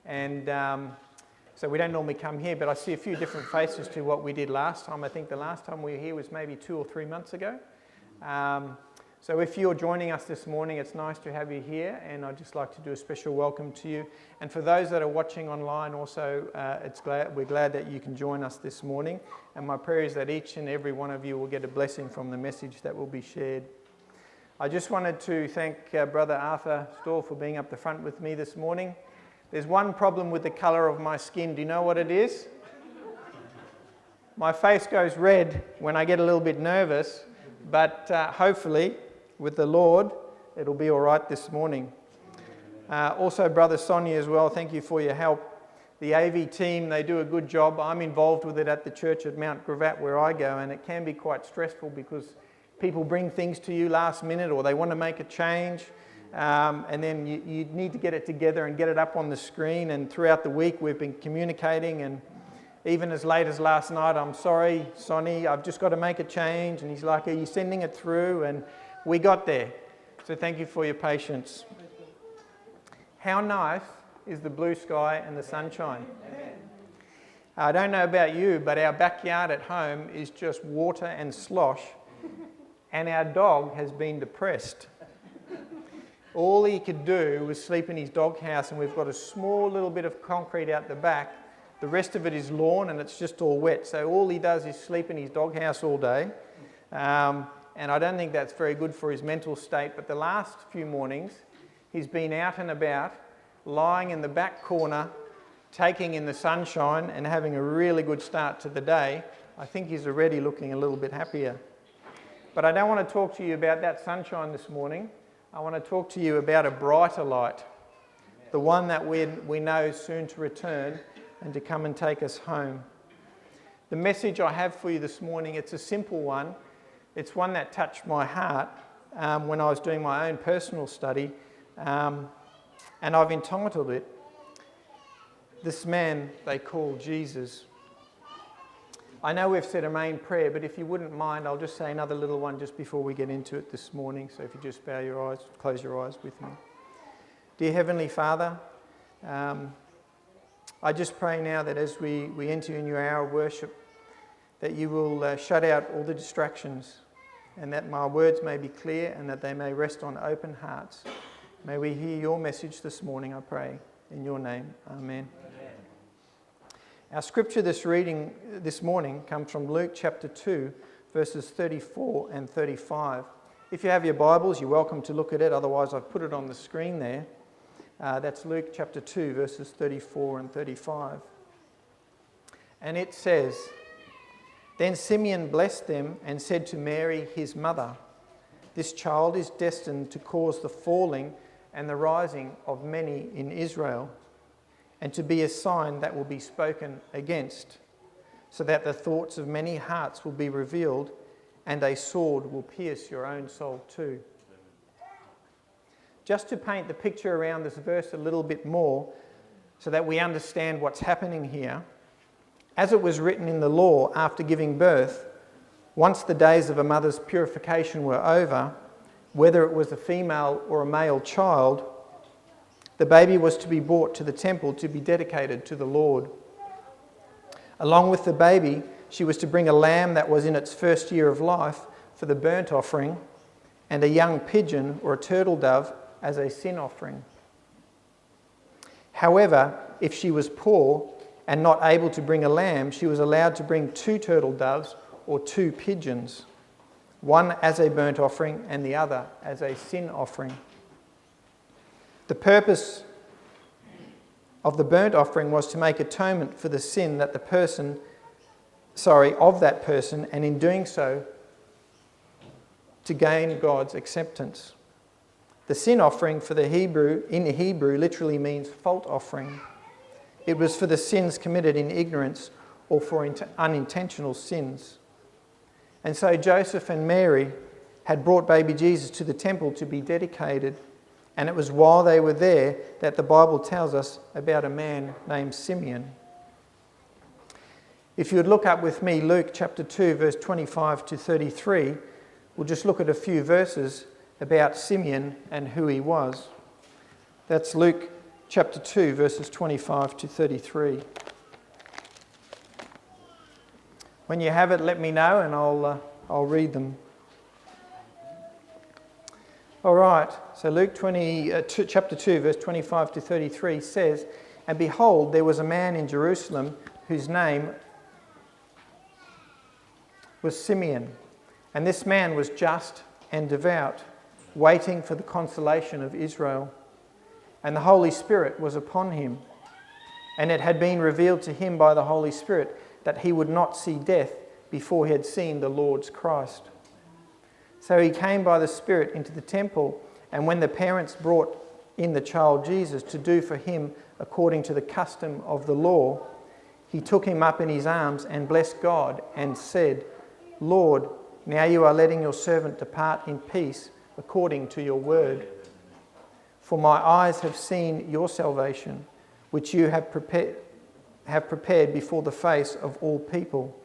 And so we don't normally come here, but I see a few different faces to what we did last time. I think the last time we were here was maybe 2 or 3 months ago. So if you're joining us this morning, it's nice to have you here, and I'd just like to do a special welcome to you. And for those that are watching online also, we're glad that you can join us this morning. And my prayer is that each and every one of you will get a blessing from the message that will be shared. I just wanted to thank Brother Arthur Storr for being up the front with me this morning. There's one problem with the colour of my skin. Do you know what it is? My face goes red when I get a little bit nervous, but hopefully, with the Lord, it'll be all right this morning. Also, Brother Sonia as well, thank you for your help. The AV team, they do a good job. I'm involved with it at the church at Mount Gravatt where I go, and it can be quite stressful because people bring things to you last minute or they want to make a change. And then you need to get it together and get it up on the screen. And throughout the week we've been communicating, and even as late as last night, I'm sorry, Sonny, I've just got to make a change. And he's like, are you sending it through? And we got there. So thank you for your patience. How nice is the blue sky and the sunshine? I don't know about you, but our backyard at home is just water and slosh. And our dog has been depressed. All he could do was sleep in his doghouse, and we've got a small little bit of concrete out the back. The rest of it is lawn and it's just all wet. So all he does is sleep in his doghouse all day. And I don't think that's very good for his mental state. But the last few mornings, he's been out and about, lying in the back corner, taking in the sunshine and having a really good start to the day. I think he's already looking a little bit happier. But I don't want to talk to you about that sunshine this morning. I want to talk to you about a brighter light, the one that we know is soon to return and to come and take us home. The message I have for you this morning, it's a simple one. It's one that touched my heart when I was doing my own personal study, and I've entitled it, This Man They Call Jesus. I know we've said a main prayer, but if you wouldn't mind, I'll just say another little one just before we get into it this morning. So if you just bow your eyes, close your eyes with me. Dear Heavenly Father, I just pray now that as we enter in your hour of worship, that you will shut out all the distractions, and that my words may be clear and that they may rest on open hearts. May we hear your message this morning, I pray. In your name, amen. Our scripture this morning comes from Luke chapter 2, verses 34 and 35. If you have your Bibles, you're welcome to look at it. Otherwise, I've put it on the screen there. That's Luke chapter 2, verses 34 and 35. And it says, Then Simeon blessed them and said to Mary, his mother, This child is destined to cause the falling and the rising of many in Israel, and to be a sign that will be spoken against, so that the thoughts of many hearts will be revealed, and a sword will pierce your own soul too. Just to paint the picture around this verse a little bit more, so that we understand what's happening here, as it was written in the law after giving birth, once the days of a mother's purification were over, whether it was a female or a male child, the baby was to be brought to the temple to be dedicated to the Lord. Along with the baby, she was to bring a lamb that was in its first year of life for the burnt offering, and a young pigeon or a turtle dove as a sin offering. However, if she was poor and not able to bring a lamb, she was allowed to bring 2 turtle doves or 2 pigeons, one as a burnt offering and the other as a sin offering. The purpose of the burnt offering was to make atonement for the sin that of that person, and in doing so, to gain God's acceptance. The sin offering in the Hebrew literally means fault offering. It was for the sins committed in ignorance or for unintentional sins. And so Joseph and Mary had brought baby Jesus to the temple to be dedicated. And it was while they were there that the Bible tells us about a man named Simeon. If you would look up with me Luke chapter 2, verse 25 to 33, we'll just look at a few verses about Simeon and who he was. That's Luke chapter 2, verses 25 to 33. When you have it, let me know and I'll read them. All right, so Luke chapter 2, verse 25 to 33 says, "And behold, there was a man in Jerusalem whose name was Simeon. And this man was just and devout, waiting for the consolation of Israel. And the Holy Spirit was upon him. And it had been revealed to him by the Holy Spirit that he would not see death before he had seen the Lord's Christ. So he came by the Spirit into the temple, and when the parents brought in the child Jesus to do for him according to the custom of the law, he took him up in his arms and blessed God and said, 'Lord, now you are letting your servant depart in peace according to your word. For my eyes have seen your salvation, which you have prepared before the face of all people,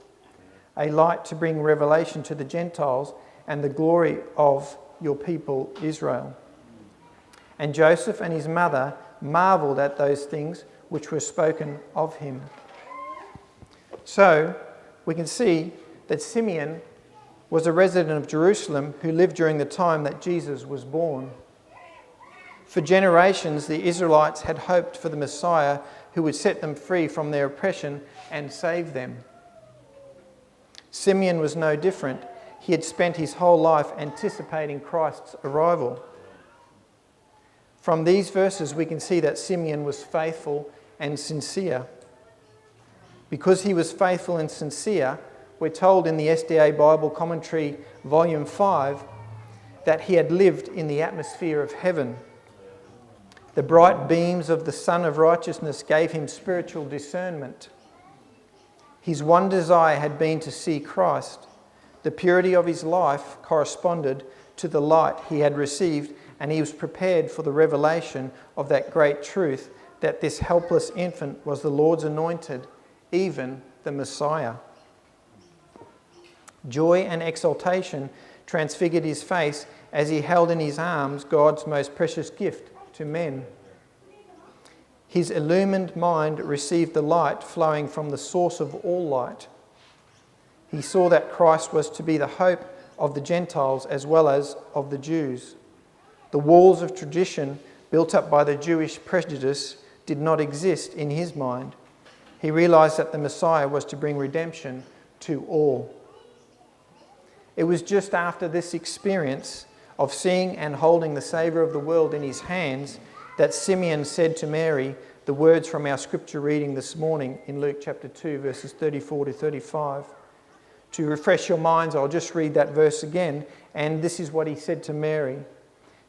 a light to bring revelation to the Gentiles and the glory of your people Israel.' And Joseph and his mother marvelled at those things which were spoken of him." So we can see that Simeon was a resident of Jerusalem who lived during the time that Jesus was born. For generations, the Israelites had hoped for the Messiah who would set them free from their oppression and save them. Simeon was no different. He had spent his whole life anticipating Christ's arrival. From these verses, we can see that Simeon was faithful and sincere. Because he was faithful and sincere, we're told in the SDA Bible Commentary, Volume 5, that he had lived in the atmosphere of heaven. The bright beams of the Sun of Righteousness gave him spiritual discernment. His one desire had been to see Christ. The purity of his life corresponded to the light he had received, and he was prepared for the revelation of that great truth that this helpless infant was the Lord's anointed, even the Messiah. Joy and exultation transfigured his face as he held in his arms God's most precious gift to men. His illumined mind received the light flowing from the source of all light. He saw that Christ was to be the hope of the Gentiles as well as of the Jews. The walls of tradition built up by the Jewish prejudice did not exist in his mind. He realized that the Messiah was to bring redemption to all. It was just after this experience of seeing and holding the Saviour of the world in his hands that Simeon said to Mary the words from our scripture reading this morning in Luke chapter 2, verses 34 to 35. To refresh your minds, I'll just read that verse again, and this is what he said to Mary.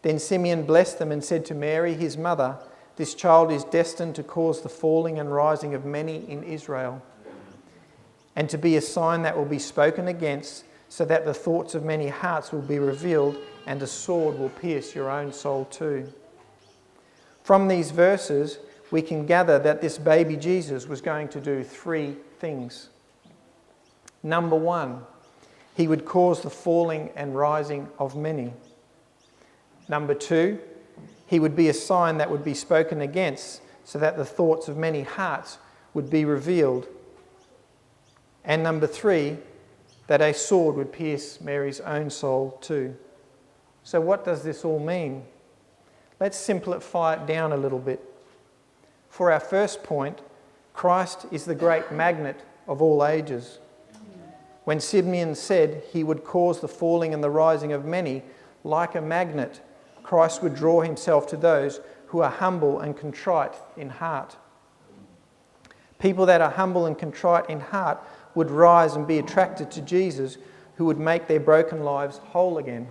"Then Simeon blessed them and said to Mary, his mother, 'This child is destined to cause the falling and rising of many in Israel, and to be a sign that will be spoken against, so that the thoughts of many hearts will be revealed, and a sword will pierce your own soul too.'" From these verses, we can gather that this baby Jesus was going to do three things. Number one, he would cause the falling and rising of many. Number two, he would be a sign that would be spoken against, so that the thoughts of many hearts would be revealed. And number three, that a sword would pierce Mary's own soul too. So what does this all mean? Let's simplify it down a little bit. For our first point, Christ is the great magnet of all ages. When Simeon said he would cause the falling and the rising of many, like a magnet, Christ would draw himself to those who are humble and contrite in heart. People that are humble and contrite in heart would rise and be attracted to Jesus, who would make their broken lives whole again.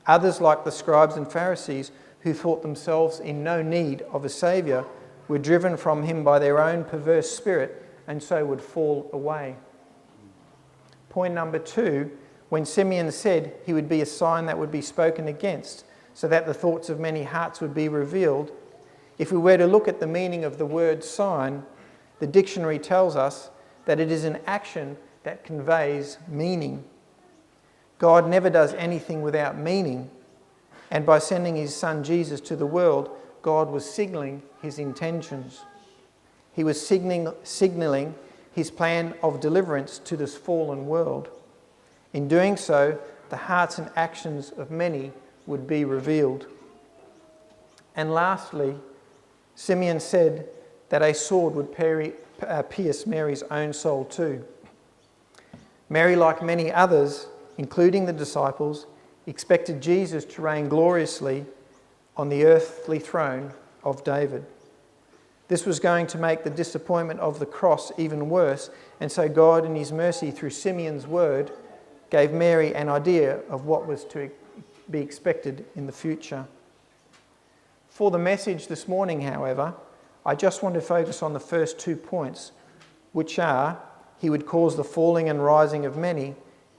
Others, like the scribes and Pharisees, who thought themselves in no need of a Saviour, were driven from him by their own perverse spirit and so would fall away. Point number two, when Simeon said he would be a sign that would be spoken against, so that the thoughts of many hearts would be revealed, if we were to look at the meaning of the word sign, the dictionary tells us that it is an action that conveys meaning. God never does anything without meaning, and by sending his son Jesus to the world, God was signalling his intentions. He was signalling his plan of deliverance to this fallen world. In doing so, the hearts and actions of many would be revealed. And lastly, Simeon said that a sword would pierce Mary's own soul too. Mary, like many others, including the disciples, expected Jesus to reign gloriously on the earthly throne of David. This was going to make the disappointment of the cross even worse, and so God, in his mercy, through Simeon's word, gave Mary an idea of what was to be expected in the future. For the message this morning, however, I just want to focus on the first 2 points, which are, he would cause the falling and rising of many,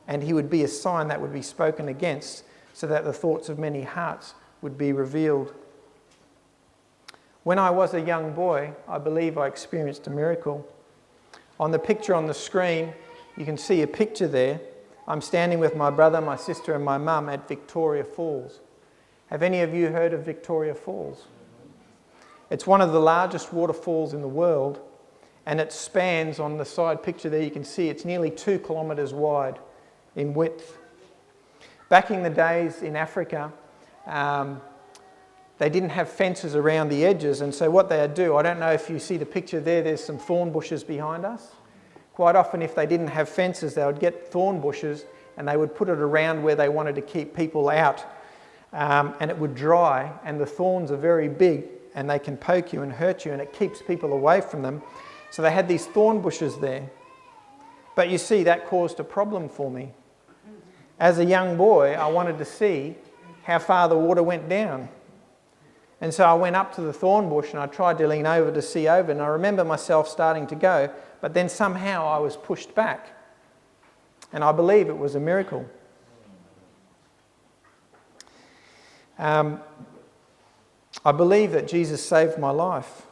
and he would be a sign that would be spoken against, so that the thoughts of many hearts would be revealed. When I was a young boy, I believe I experienced a miracle. On the picture on the screen, you can see a picture there. I'm standing with my brother, my sister and my mum at Victoria Falls. Have any of you heard of Victoria Falls? It's one of the largest waterfalls in the world, and it spans, on the side picture there you can see, it's nearly 2 kilometres wide in width. Back in the days in Africa, they didn't have fences around the edges, and so what they'd do, I don't know if you see the picture there, there's some thorn bushes behind us. Quite often if they didn't have fences, they would get thorn bushes and they would put it around where they wanted to keep people out, and it would dry, and the thorns are very big and they can poke you and hurt you, and it keeps people away from them. So they had these thorn bushes there. But you see, that caused a problem for me. As a young boy, I wanted to see how far the water went down. And so I went up to the thorn bush and I tried to lean over to see over, and I remember myself starting to go, but then somehow I was pushed back. And I believe it was a miracle. I believe that Jesus saved my life.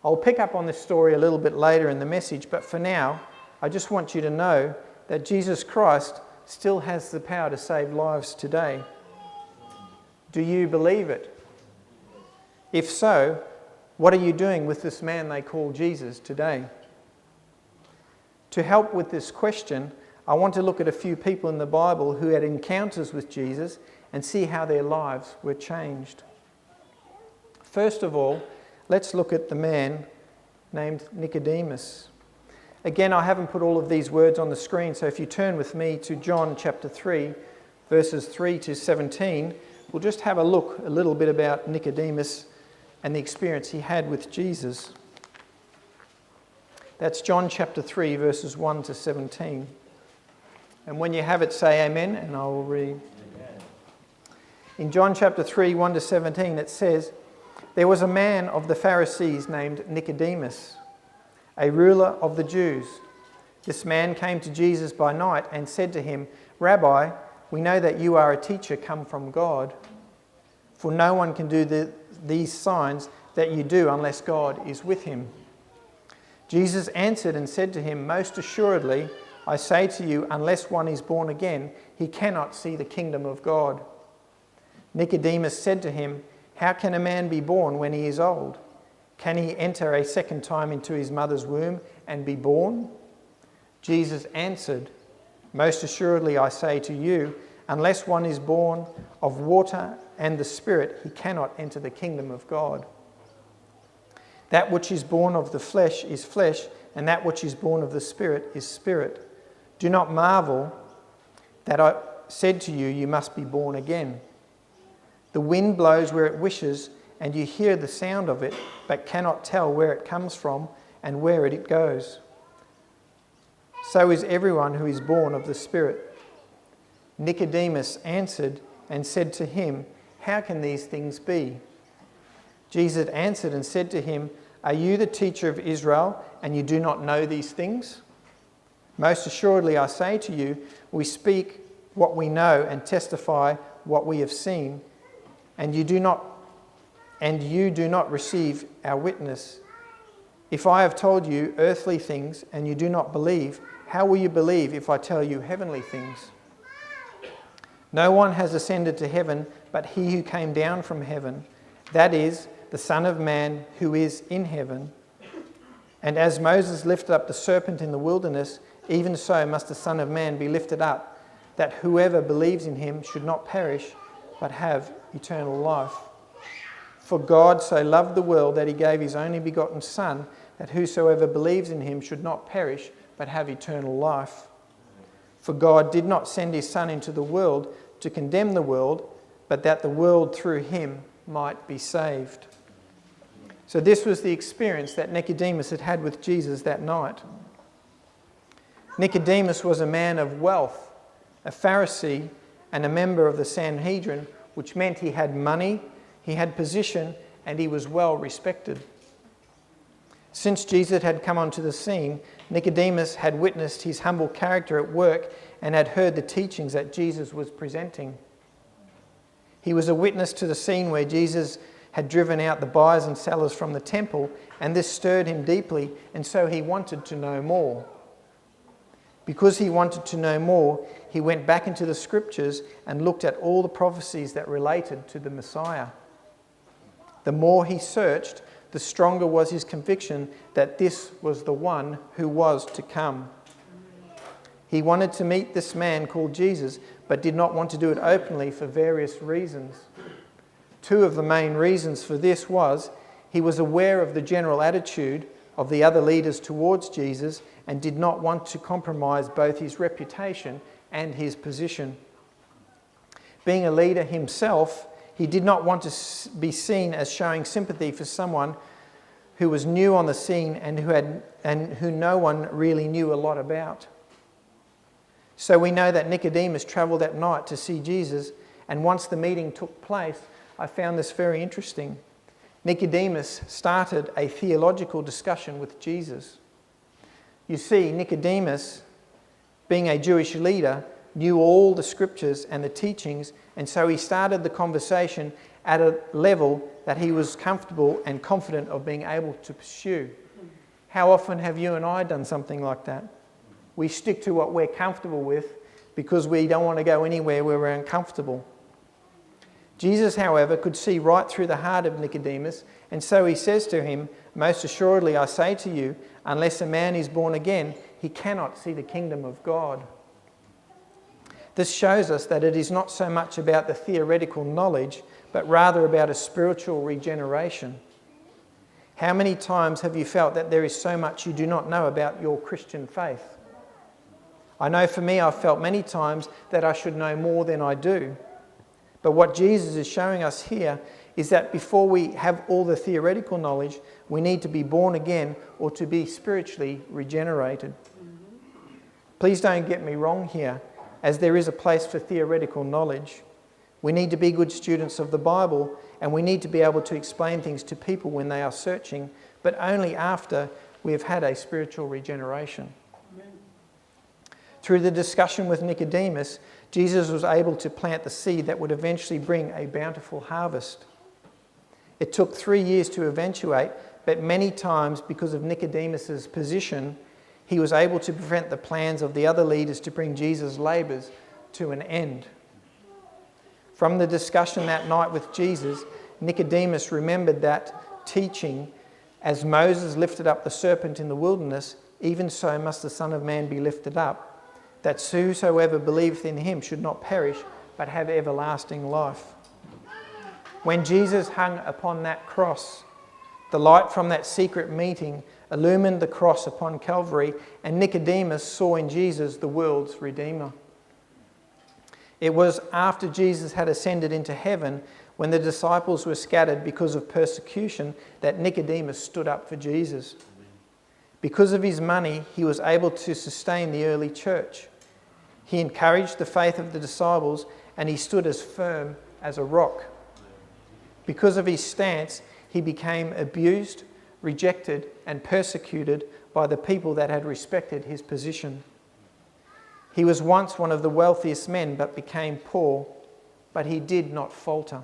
I'll pick up on this story a little bit later in the message, but for now, I just want you to know that Jesus Christ still has the power to save lives today. Do you believe it? If so, what are you doing with this man they call Jesus today? To help with this question, I want to look at a few people in the Bible who had encounters with Jesus and see how their lives were changed. First of all, let's look at the man named Nicodemus. Again, I haven't put all of these words on the screen, so if you turn with me to John chapter 3, verses 3 to 17, we'll just have a look a little bit about Nicodemus and the experience he had with Jesus. That's John chapter 3, verses 1 to 17. And when you have it, say amen, and I will read. Amen. In John chapter 3, 1 to 17, it says, "There was a man of the Pharisees named Nicodemus, a ruler of the Jews. This man came to Jesus by night and said to him, 'Rabbi, we know that you are a teacher come from God, for no one can do these signs that you do unless God is with him.' Jesus answered and said to him, 'Most assuredly, I say to you, unless one is born again, he cannot see the kingdom of God.' Nicodemus said to him, 'How can a man be born when he is old? Can he enter a second time into his mother's womb and be born?' Jesus answered, 'Most assuredly I say to you, unless one is born of water and the Spirit, he cannot enter the kingdom of God. That which is born of the flesh is flesh, and that which is born of the Spirit is spirit. Do not marvel that I said to you, you must be born again. The wind blows where it wishes, and you hear the sound of it, but cannot tell where it comes from and where it goes. So is everyone who is born of the Spirit.' Nicodemus answered and said to him, 'How can these things be?' Jesus answered and said to him, 'Are you the teacher of Israel, and you do not know these things? Most assuredly I say to you, we speak what we know and testify what we have seen, and you do not receive our witness. If I have told you earthly things and you do not believe, how will you believe if I tell you heavenly things? No one has ascended to heaven but he who came down from heaven, that is, the Son of Man who is in heaven. And as Moses lifted up the serpent in the wilderness, even so must the Son of Man be lifted up, that whoever believes in him should not perish, but have eternal life. For God so loved the world that he gave his only begotten Son, that whosoever believes in him should not perish, but have eternal life. For God did not send his Son into the world to condemn the world, but that the world through him might be saved. So this was the experience that Nicodemus had had with Jesus that night. Nicodemus was a man of wealth, a Pharisee, and a member of the Sanhedrin, which meant he had money, he had position, and he was well respected. Since Jesus had come onto the scene, Nicodemus had witnessed his humble character at work and had heard the teachings that Jesus was presenting. He was a witness to the scene where Jesus had driven out the buyers and sellers from the temple, and this stirred him deeply, and so he wanted to know more. Because he wanted to know more, he went back into the scriptures and looked at all the prophecies that related to the Messiah. The more he searched, the stronger was his conviction that this was the one who was to come. He wanted to meet this man called Jesus, but did not want to do it openly for various reasons. Two of the main reasons for this was he was aware of the general attitude of the other leaders towards Jesus and did not want to compromise both his reputation and his position. Being a leader himself, he did not want to be seen as showing sympathy for someone who was new on the scene and who no one really knew a lot about. So we know that Nicodemus travelled that night to see Jesus, and once the meeting took place, I found this very interesting. Nicodemus started a theological discussion with Jesus. You see, Nicodemus, being a Jewish leader, knew all the scriptures and the teachings, and so he started the conversation at a level that he was comfortable and confident of being able to pursue. How often have you and I done something like that? We stick to what we're comfortable with because we don't want to go anywhere where we're uncomfortable. Jesus, however, could see right through the heart of Nicodemus, and so he says to him, "Most assuredly I say to you, unless a man is born again, he cannot see the kingdom of God." This shows us that it is not so much about the theoretical knowledge, but rather about a spiritual regeneration. How many times have you felt that there is so much you do not know about your Christian faith? I know for me, I've felt many times that I should know more than I do. But what Jesus is showing us here is that before we have all the theoretical knowledge, we need to be born again or to be spiritually regenerated. Please don't get me wrong here, as there is a place for theoretical knowledge. We need to be good students of the Bible, and we need to be able to explain things to people when they are searching, but only after we have had a spiritual regeneration. Amen. Through the discussion with Nicodemus, Jesus was able to plant the seed that would eventually bring a bountiful harvest. It took 3 years to eventuate, but many times, because of Nicodemus's position, he was able to prevent the plans of the other leaders to bring Jesus' labours to an end. From the discussion that night with Jesus, Nicodemus remembered that teaching, as Moses lifted up the serpent in the wilderness, even so must the Son of Man be lifted up, that whosoever believeth in him should not perish, but have everlasting life. When Jesus hung upon that cross, the light from that secret meeting illumined the cross upon Calvary, and Nicodemus saw in Jesus the world's Redeemer. It was after Jesus had ascended into heaven, when the disciples were scattered because of persecution, that Nicodemus stood up for Jesus. Because of his money, he was able to sustain the early church. He encouraged the faith of the disciples, and he stood as firm as a rock. Because of his stance, he became abused, rejected, and persecuted by the people that had respected his position. He was once one of the wealthiest men, but became poor, but he did not falter.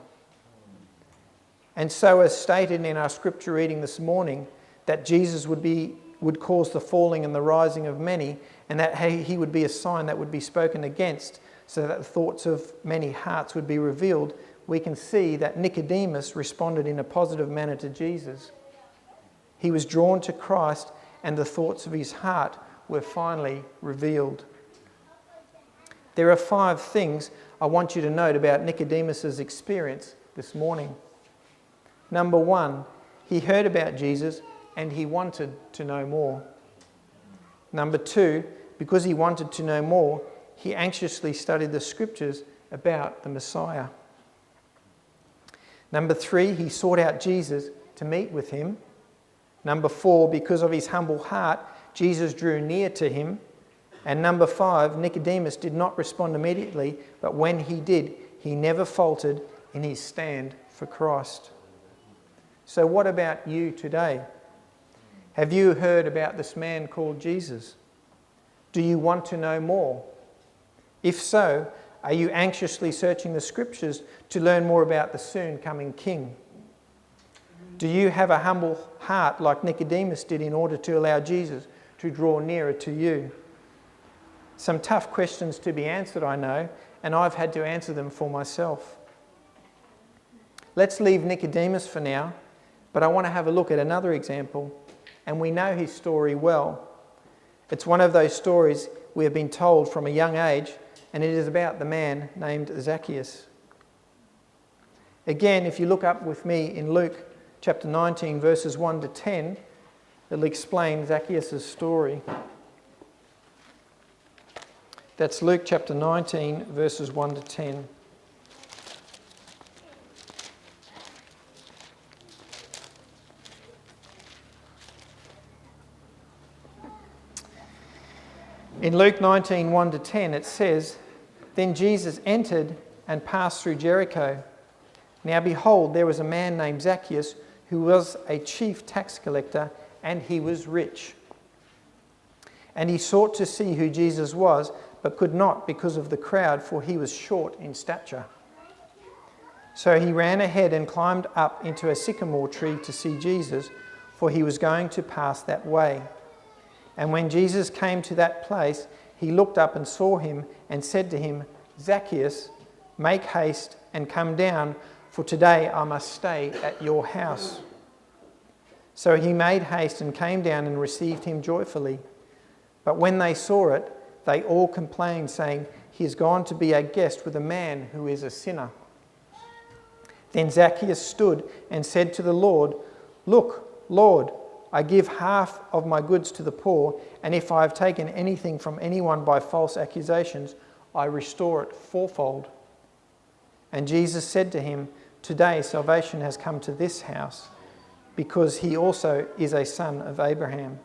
And so, as stated in our scripture reading this morning, that Jesus would cause the falling and the rising of many, and that he would be a sign that would be spoken against, so that the thoughts of many hearts would be revealed. we can see that Nicodemus responded in a positive manner to Jesus. He was drawn to Christ, and the thoughts of his heart were finally revealed. There are 5 things I want you to note about Nicodemus's experience this morning. Number 1, he heard about Jesus and he wanted to know more. Number 2, because he wanted to know more, he anxiously studied the scriptures about the Messiah. Number 3, he sought out Jesus to meet with him. Number 4, because of his humble heart, Jesus drew near to him. And number 5, Nicodemus did not respond immediately, but when he did, he never faltered in his stand for Christ. So what about you today? Have you heard about this man called Jesus? Do you want to know more? If so, are you anxiously searching the scriptures to learn more about the soon coming King? Do you have a humble heart like Nicodemus did in order to allow Jesus to draw nearer to you? Some tough questions to be answered, I know, and I've had to answer them for myself. Let's leave Nicodemus for now, but I want to have a look at another example, and we know his story well. It's one of those stories we have been told from a young age, and it is about the man named Zacchaeus. Again, if you look up with me in Luke chapter 19, verses 1 to 10, it'll explain Zacchaeus' story. That's Luke chapter 19, verses 1 to 10. In Luke 19, 1 to 10, it says, "Then Jesus entered and passed through Jericho. Now behold, there was a man named Zacchaeus, who was a chief tax collector, and he was rich. And he sought to see who Jesus was, but could not because of the crowd, for he was short in stature. So he ran ahead and climbed up into a sycamore tree to see Jesus, for he was going to pass that way. And when Jesus came to that place, he looked up and saw him and said to him, 'Zacchaeus, make haste and come down, for today I must stay at your house.' So he made haste and came down and received him joyfully. But when they saw it, they all complained, saying, 'He has gone to be a guest with a man who is a sinner.' Then Zacchaeus stood and said to the Lord, 'Look, Lord, I give half of my goods to the poor, and if I have taken anything from anyone by false accusations, I restore it fourfold.' And Jesus said to him, 'Today salvation has come to this house, because he also is a son of Abraham.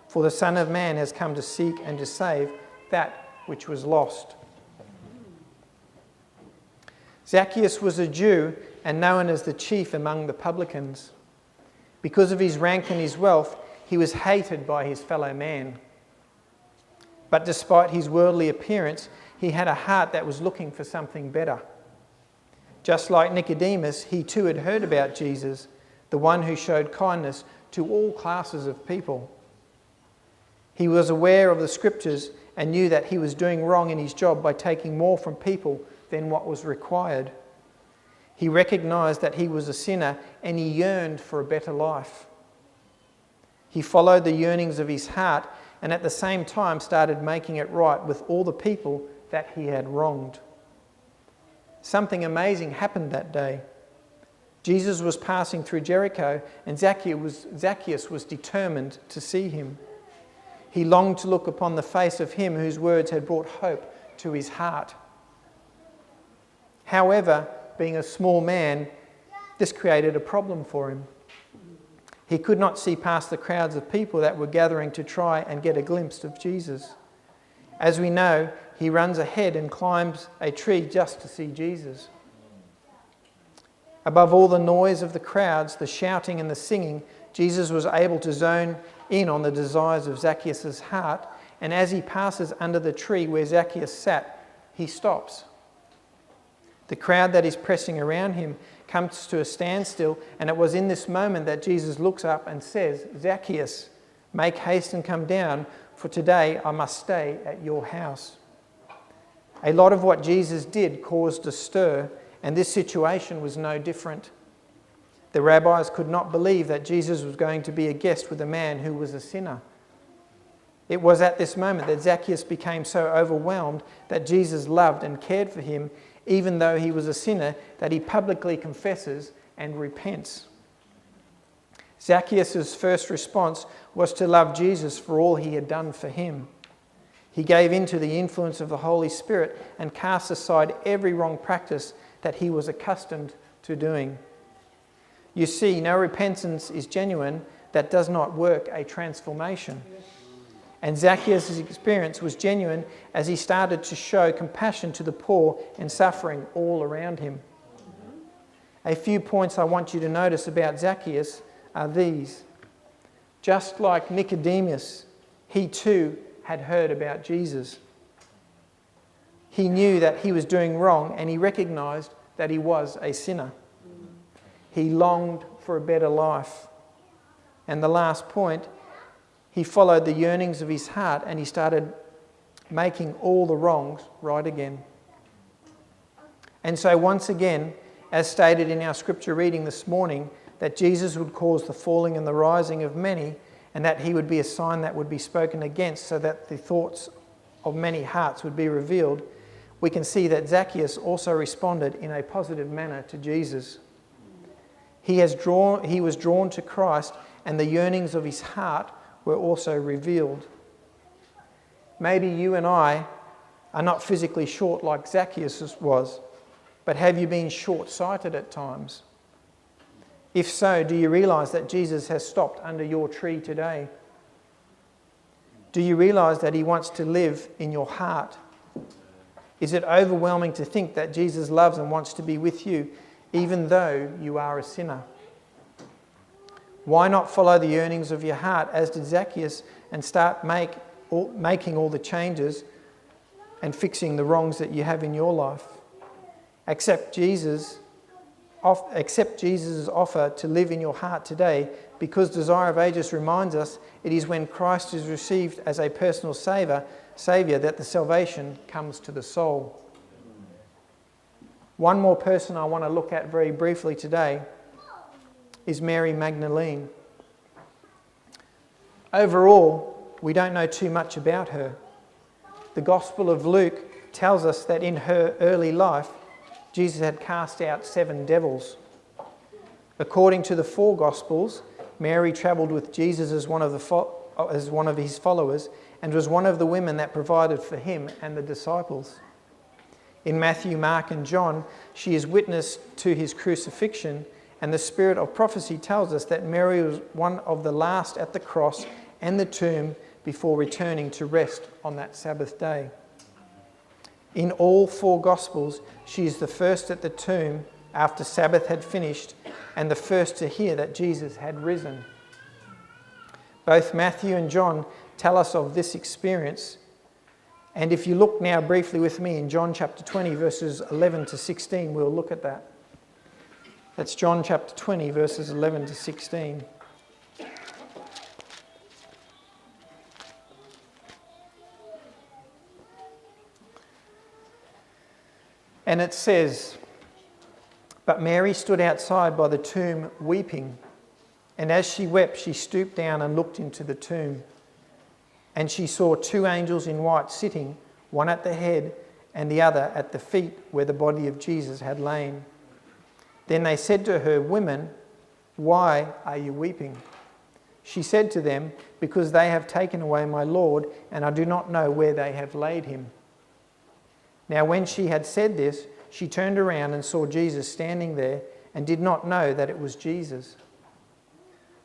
For the Son of Man has come to seek and to save that which was lost.' Zacchaeus was a Jew and known as the chief among the publicans. Because of his rank and his wealth, he was hated by his fellow man. But despite his worldly appearance, he had a heart that was looking for something better. Just like Nicodemus, he too had heard about Jesus, the one who showed kindness to all classes of people. He was aware of the scriptures and knew that he was doing wrong in his job by taking more from people than what was required. He recognised that he was a sinner and he yearned for a better life. He followed the yearnings of his heart and at the same time started making it right with all the people that he had wronged. Something amazing happened that day. Jesus was passing through Jericho and Zacchaeus was determined to see him. He longed to look upon the face of him whose words had brought hope to his heart. However, being a small man, this created a problem for him. He could not see past the crowds of people that were gathering to try and get a glimpse of Jesus. As we know, he runs ahead and climbs a tree just to see Jesus. Above all the noise of the crowds, the shouting and the singing, Jesus was able to zone in on the desires of Zacchaeus' heart, and as he passes under the tree where Zacchaeus sat, he stops. The crowd that is pressing around him comes to a standstill, and it was in this moment that Jesus looks up and says, "Zacchaeus, make haste and come down, for today I must stay at your house." A lot of what Jesus did caused a stir, and this situation was no different. The rabbis could not believe that Jesus was going to be a guest with a man who was a sinner. It was at this moment that Zacchaeus became so overwhelmed that Jesus loved and cared for him, even though he was a sinner, that he publicly confesses and repents. Zacchaeus' first response was to love Jesus for all he had done for him. He gave in to the influence of the Holy Spirit and cast aside every wrong practice that he was accustomed to doing. You see, no repentance is genuine that does not work a transformation. And Zacchaeus' experience was genuine as he started to show compassion to the poor and suffering all around him. A few points I want you to notice about Zacchaeus are these. Just like Nicodemus, he too had heard about Jesus. He knew that he was doing wrong and he recognised that he was a sinner. He longed for a better life. And the last point, he followed the yearnings of his heart and he started making all the wrongs right again. And so once again, as stated in our scripture reading this morning, that Jesus would cause the falling and the rising of many, and that he would be a sign that would be spoken against so that the thoughts of many hearts would be revealed, we can see that Zacchaeus also responded in a positive manner to Jesus. He was drawn to Christ, and the yearnings of his heart were also revealed. Maybe you and I are not physically short like Zacchaeus was, but have you been short-sighted at times? If so, do you realise that Jesus has stopped under your tree today? Do you realise that he wants to live in your heart? Is it overwhelming to think that Jesus loves and wants to be with you, even though you are a sinner? Why not follow the yearnings of your heart, as did Zacchaeus, and start making all the changes and fixing the wrongs that you have in your life? Accept Jesus' offer to live in your heart today, because Desire of Ages reminds us it is when Christ is received as a personal Saviour that the salvation comes to the soul. One more person I want to look at very briefly today is Mary Magdalene. Overall, we don't know too much about her. The Gospel of Luke tells us that in her early life, Jesus had cast out 7 devils. According to the 4 Gospels, Mary travelled with Jesus as one of his followers and was one of the women that provided for him and the disciples. In Matthew, Mark and John, she is witness to his crucifixion, and the spirit of prophecy tells us that Mary was one of the last at the cross and the tomb before returning to rest on that Sabbath day. In all 4 Gospels, she is the first at the tomb after Sabbath had finished and the first to hear that Jesus had risen. Both Matthew and John tell us of this experience. And if you look now briefly with me in John chapter 20, verses 11 to 16, we'll look at that. That's John chapter 20, verses 11 to 16. And it says, "But Mary stood outside by the tomb weeping. And as she wept, she stooped down and looked into the tomb. And she saw 2 angels in white sitting, one at the head and the other at the feet where the body of Jesus had lain. Then they said to her, 'Women, why are you weeping?' She said to them, 'Because they have taken away my Lord, and I do not know where they have laid him.' Now when she had said this, she turned around and saw Jesus standing there and did not know that it was Jesus.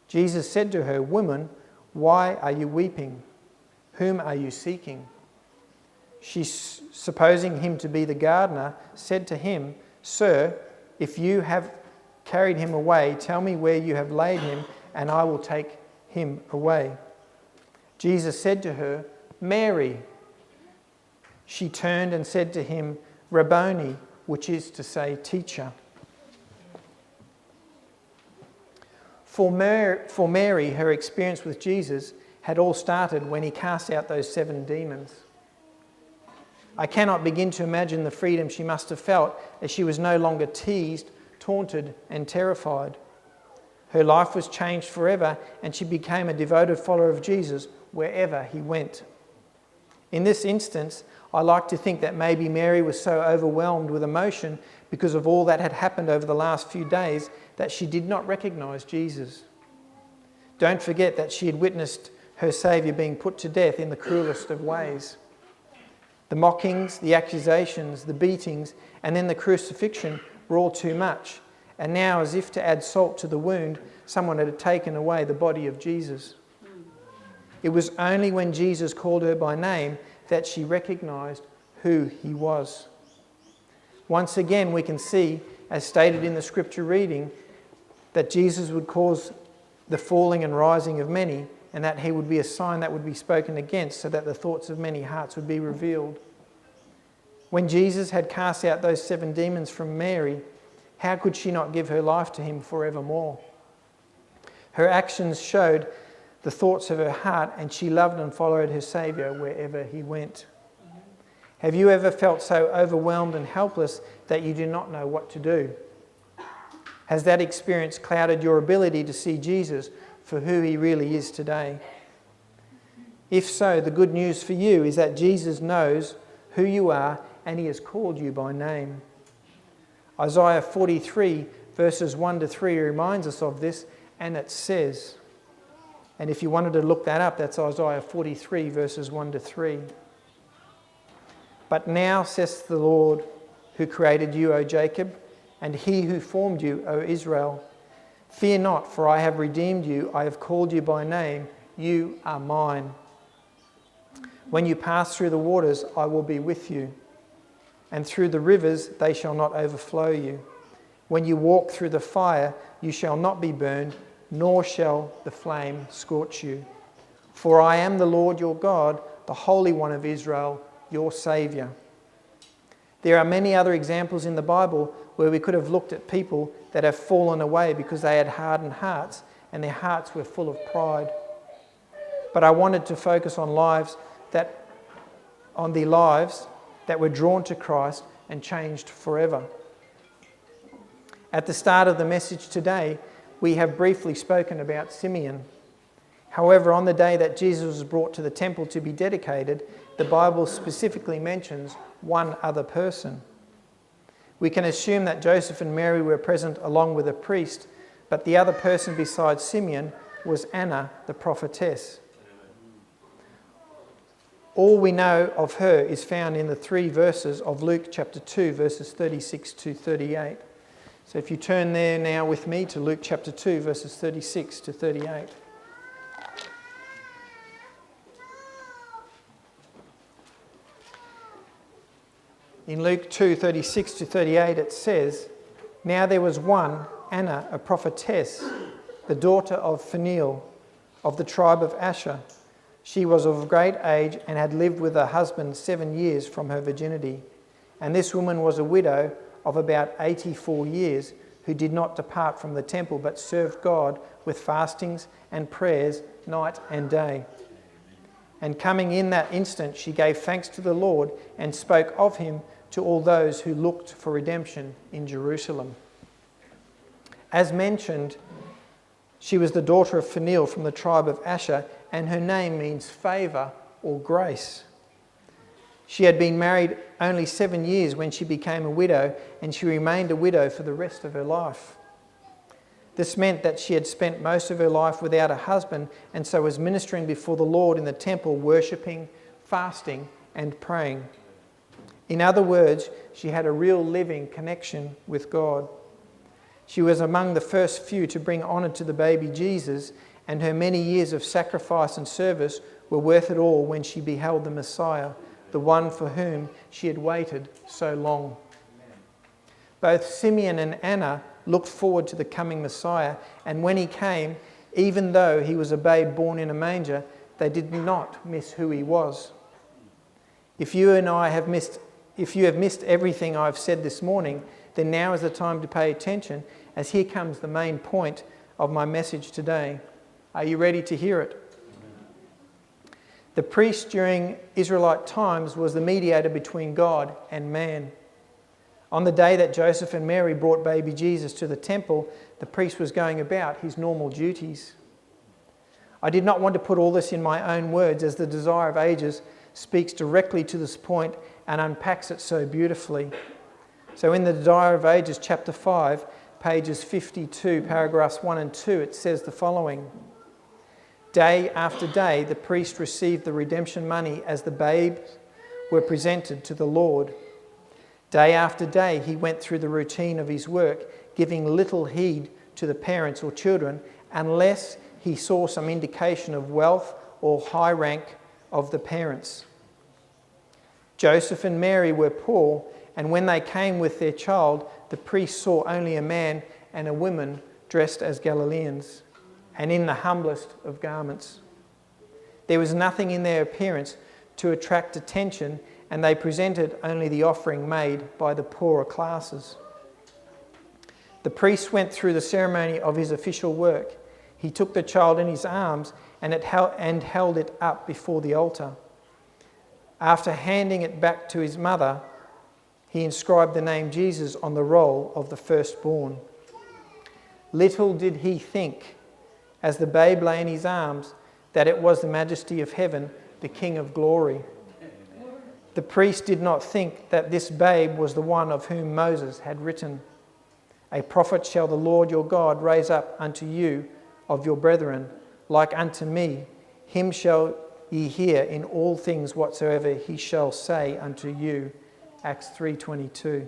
Jesus said to her, 'Woman, why are you weeping? Whom are you seeking?' She, supposing him to be the gardener, said to him, 'Sir, if you have carried him away, tell me where you have laid him, and I will take him away.' Jesus said to her, 'Mary.' She turned and said to him, 'Rabboni,' which is to say, teacher." For Mary, her experience with Jesus had all started when he cast out those 7 demons. I cannot begin to imagine the freedom she must have felt as she was no longer teased, taunted and terrified. Her life was changed forever and she became a devoted follower of Jesus wherever he went. In this instance, I like to think that maybe Mary was so overwhelmed with emotion because of all that had happened over the last few days that she did not recognise Jesus. Don't forget that she had witnessed her Saviour being put to death in the cruelest of ways. The mockings, the accusations, the beatings, and then the crucifixion were all too much. And now, as if to add salt to the wound, someone had taken away the body of Jesus. It was only when Jesus called her by name that she recognised who he was. Once again, we can see, as stated in the scripture reading, that Jesus would cause the falling and rising of many, and that he would be a sign that would be spoken against, so that the thoughts of many hearts would be revealed. When Jesus had cast out those 7 demons from Mary, how could she not give her life to him forevermore? Her actions showed the thoughts of her heart, and she loved and followed her Saviour wherever he went. Have you ever felt so overwhelmed and helpless that you do not know what to do? Has that experience clouded your ability to see Jesus for who he really is today? If so, the good news for you is that Jesus knows who you are and he has called you by name. Isaiah 43 verses 1 to 3 reminds us of this, and it says, and if you wanted to look that up, that's Isaiah 43 verses 1 to 3. But now, says the Lord, who created you, O Jacob, and he who formed you, O Israel, fear not, for I have redeemed you. I have called you by name. You are mine. When you pass through the waters, I will be with you. And through the rivers, they shall not overflow you. When you walk through the fire, you shall not be burned, nor shall the flame scorch you. For I am the Lord your God, the Holy One of Israel, your Saviour. There are many other examples in the Bible where we could have looked at people that have fallen away because they had hardened hearts and their hearts were full of pride. But I wanted to focus on the lives that were drawn to Christ and changed forever. At the start of the message today, we have briefly spoken about Simeon. However, on the day that Jesus was brought to the temple to be dedicated, the Bible specifically mentions one other person. We can assume that Joseph and Mary were present along with a priest, but the other person besides Simeon was Anna, the prophetess. All we know of her is found in the 3 verses of Luke chapter 2, verses 36 to 38. So if you turn there now with me to Luke chapter 2, verses 36 to 38. In Luke 2, 36 to 38 it says, Now there was one, Anna, a prophetess, the daughter of Phanuel, of the tribe of Asher. She was of great age and had lived with her husband 7 years from her virginity. And this woman was a widow of about 84 years, who did not depart from the temple, but served God with fastings and prayers night and day. And coming in that instant, she gave thanks to the Lord and spoke of him to all those who looked for redemption in Jerusalem. As mentioned, she was the daughter of Phanuel from the tribe of Asher, and her name means favour or grace. She had been married only 7 years when she became a widow, and she remained a widow for the rest of her life. This meant that she had spent most of her life without a husband, and so was ministering before the Lord in the temple, worshipping, fasting and praying. In other words, she had a real living connection with God. She was among the first few to bring honour to the baby Jesus, and her many years of sacrifice and service were worth it all when she beheld the Messiah, the one for whom she had waited so long. Both Simeon and Anna looked forward to the coming Messiah, and when he came, even though he was a babe born in a manger, they did not miss who he was. If you have missed everything I've said this morning, then now is the time to pay attention, as here comes the main point of my message today. Are you ready to hear it? The priest during Israelite times was the mediator between God and man. On the day that Joseph and Mary brought baby Jesus to the temple, the priest was going about his normal duties. I did not want to put all this in my own words, as the Desire of Ages speaks directly to this point and unpacks it so beautifully. So in the Desire of Ages, chapter 5, pages 52, paragraphs 1 and 2, it says the following: Day after day, the priest received the redemption money as the babes were presented to the Lord. Day after day, he went through the routine of his work, giving little heed to the parents or children unless he saw some indication of wealth or high rank of the parents. Joseph and Mary were poor, and when they came with their child, the priest saw only a man and a woman dressed as Galileans, and in the humblest of garments. There was nothing in their appearance to attract attention, and they presented only the offering made by the poorer classes. The priest went through the ceremony of his official work. He took the child in his arms and held it up before the altar. After handing it back to his mother, he inscribed the name Jesus on the roll of the firstborn. Little did he think, as the babe lay in his arms, that it was the majesty of heaven, the King of glory. The priest did not think that this babe was the one of whom Moses had written, "A prophet shall the Lord your God raise up unto you of your brethren, like unto me. Him shall ye hear in all things whatsoever he shall say unto you." Acts 3:22.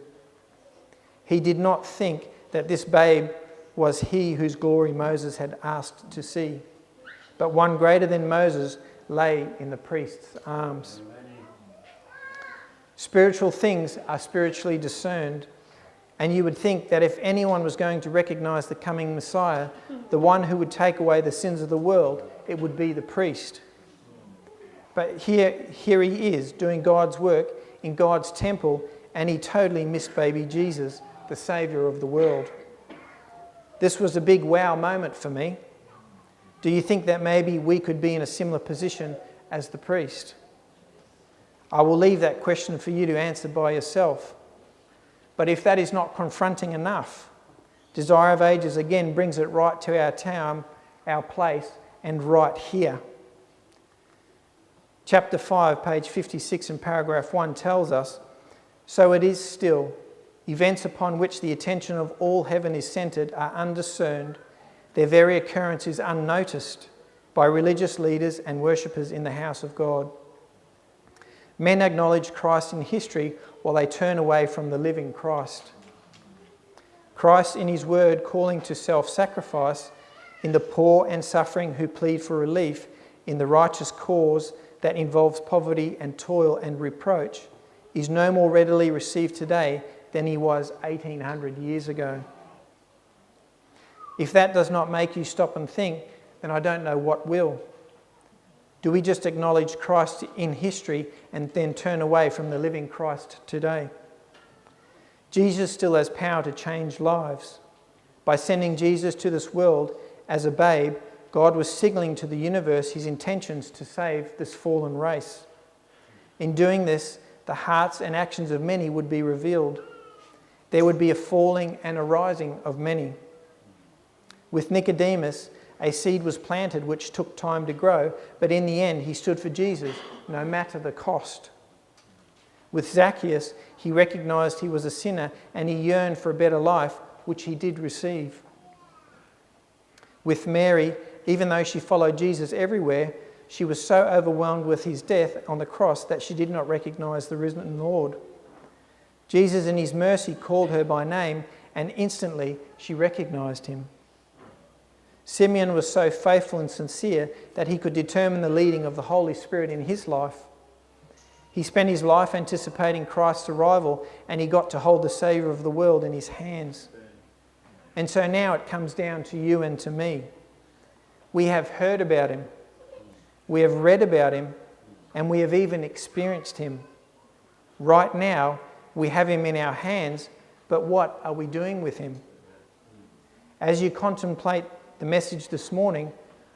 He did not think that this babe was he whose glory Moses had asked to see, but one greater than Moses lay in the priest's arms. Spiritual things are spiritually discerned, and you would think that if anyone was going to recognize the coming Messiah, the one who would take away the sins of the world, it would be the priest. But here he is doing God's work in God's temple, and he totally missed baby Jesus, the Saviour of the world. This was a big wow moment for me. Do you think that maybe we could be in a similar position as the priest? I will leave that question for you to answer by yourself. But if that is not confronting enough, Desire of Ages again brings it right to our time, our place, and right here. Chapter 5, page 56 and paragraph 1 tells us, "So it is still. Events upon which the attention of all heaven is centred are undiscerned. Their very occurrence is unnoticed by religious leaders and worshippers in the house of God. Men acknowledge Christ in history while they turn away from the living Christ. Christ in his word calling to self-sacrifice, in the poor and suffering who plead for relief, in the righteous cause that involves poverty and toil and reproach, is no more readily received today than he was 1800 years ago. If that does not make you stop and think, then I don't know what will. Do we just acknowledge Christ in history and then turn away from the living Christ today? Jesus still has power to change lives. By sending Jesus to this world as a babe, God was signalling to the universe his intentions to save this fallen race. In doing this, the hearts and actions of many would be revealed. There would be a falling and a rising of many. With Nicodemus, a seed was planted which took time to grow, but in the end he stood for Jesus, no matter the cost. With Zacchaeus, he recognised he was a sinner and he yearned for a better life, which he did receive. With Mary, even though she followed Jesus everywhere, she was so overwhelmed with his death on the cross that she did not recognise the risen Lord. Jesus in his mercy called her by name, and instantly she recognised him. Simeon was so faithful and sincere that he could determine the leading of the Holy Spirit in his life. He spent his life anticipating Christ's arrival, and he got to hold the Saviour of the world in his hands. And so now it comes down to you and to me. We have heard about him, we have read about him, and we have even experienced him. Right now, we have him in our hands, but what are we doing with him? As you contemplate the message this morning,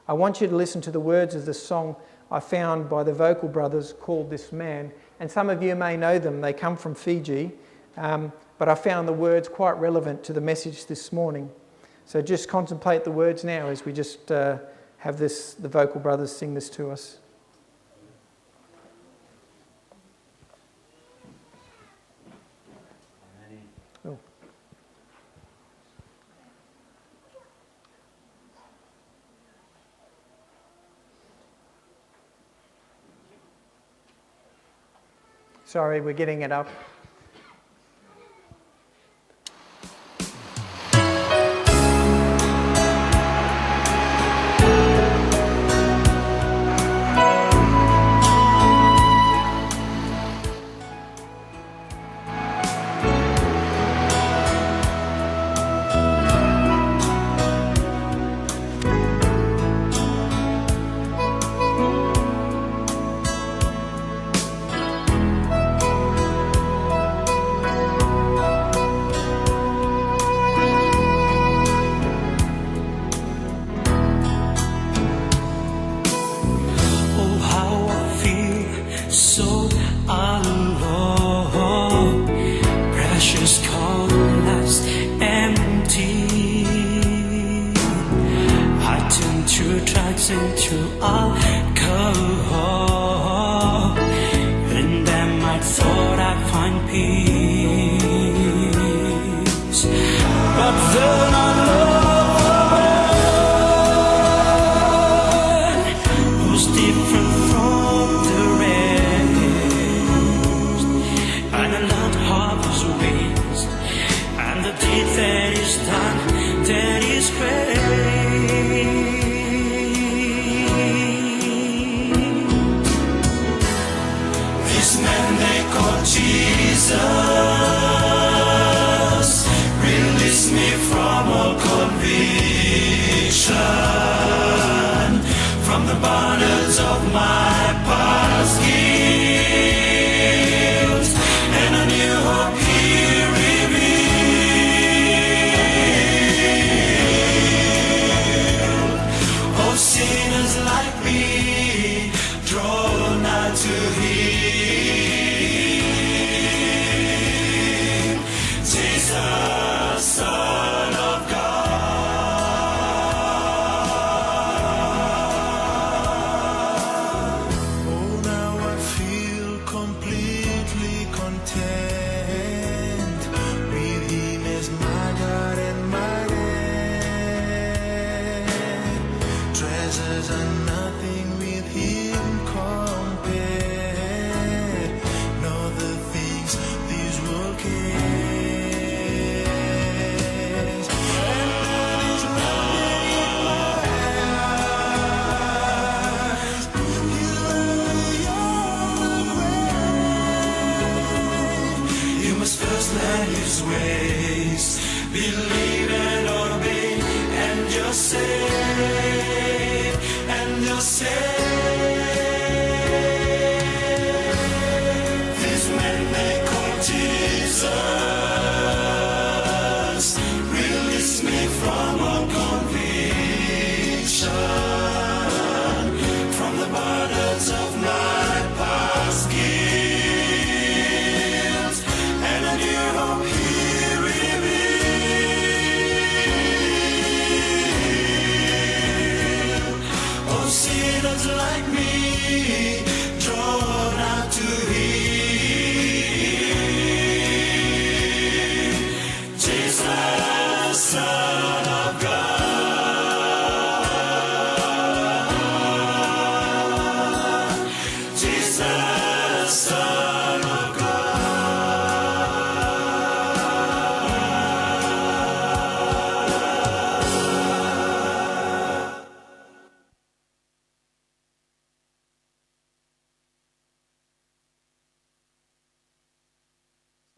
I want you to listen to the words of the song, I found by the Vocal Brothers called This Man. And some of you may know them. They come from Fiji. But I found the words quite relevant to the message this morning. So just contemplate the words now as we just have the Vocal Brothers sing this to us. Oh. Sorry, we're getting it up.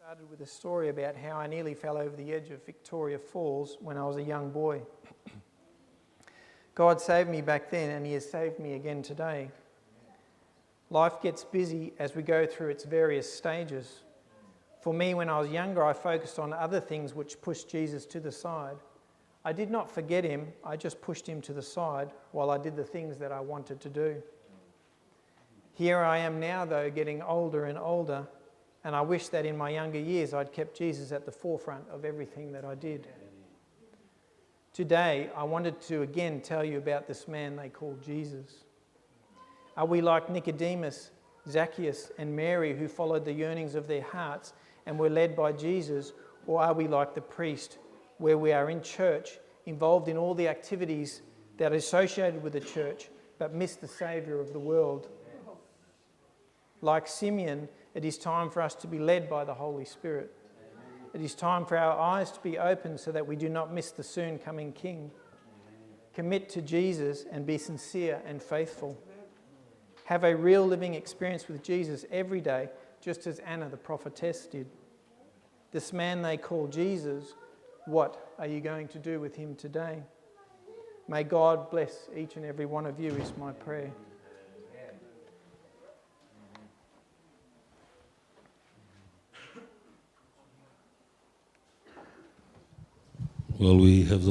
Started with a story about how I nearly fell over the edge of Victoria Falls when I was a young boy. God saved me back then, and He has saved me again today. Life gets busy as we go through its various stages. For me, when I was younger, I focused on other things which pushed Jesus to the side. I did not forget Him, I just pushed Him to the side while I did the things that I wanted to do. Here I am now, though, getting older and older, and I wish that in my younger years I'd kept Jesus at the forefront of everything that I did. Today, I wanted to again tell you about this man they call Jesus. Are we like Nicodemus, Zacchaeus, and Mary, who followed the yearnings of their hearts and were led by Jesus? Or are we like the priest, where we are in church, involved in all the activities that are associated with the church, but miss the Saviour of the world? Like Simeon, it is time for us to be led by the Holy Spirit. It is time for our eyes to be open so that we do not miss the soon coming King. Commit to Jesus and be sincere and faithful. Have a real living experience with Jesus every day, just as Anna the prophetess did. This man they call Jesus, what are you going to do with him today? May God bless each and every one of you is my prayer. Well, we have the